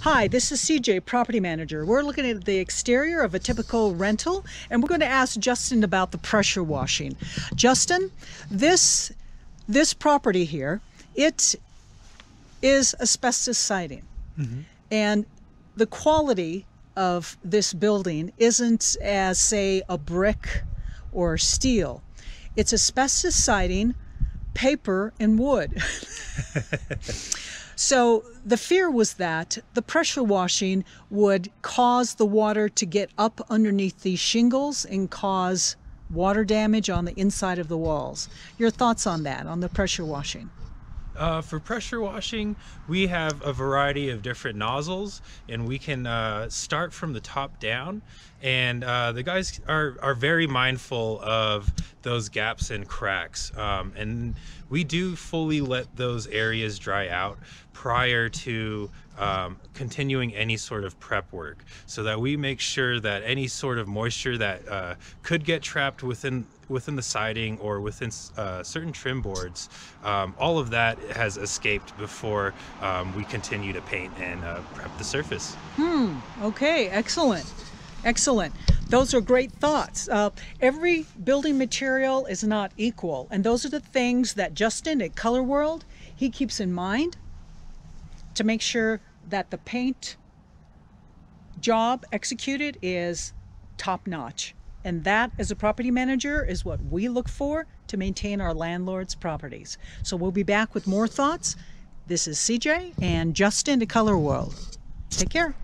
Hi, this is CJ, property manager. We're looking at the exterior of a typical rental, and we're going to ask Justin about the pressure washing. Justin, this property here, it is asbestos siding. And the quality of this building isn't as, say, a brick or steel. It's asbestos siding, paper, and wood. So the fear was that the pressure washing would cause the water to get up underneath these shingles and cause water damage on the inside of the walls. Your thoughts on that, on the pressure washing? For pressure washing, we have a variety of different nozzles, and we can start from the top down. And the guys are very mindful of those gaps and cracks. And we do fully let those areas dry out prior to continuing any sort of prep work, so that we make sure that any sort of moisture that could get trapped within the siding or within certain trim boards, all of that has escaped before we continue to paint and prep the surface. Okay, excellent. Excellent. Those are great thoughts. Every building material is not equal, and those are the things that Justin at Color World, he keeps in mind to make sure that the paint job executed is top-notch. And that, as a property manager, is what we look for to maintain our landlords' properties. So we'll be back with more thoughts. This is CJ and Justin at Color World. Take care.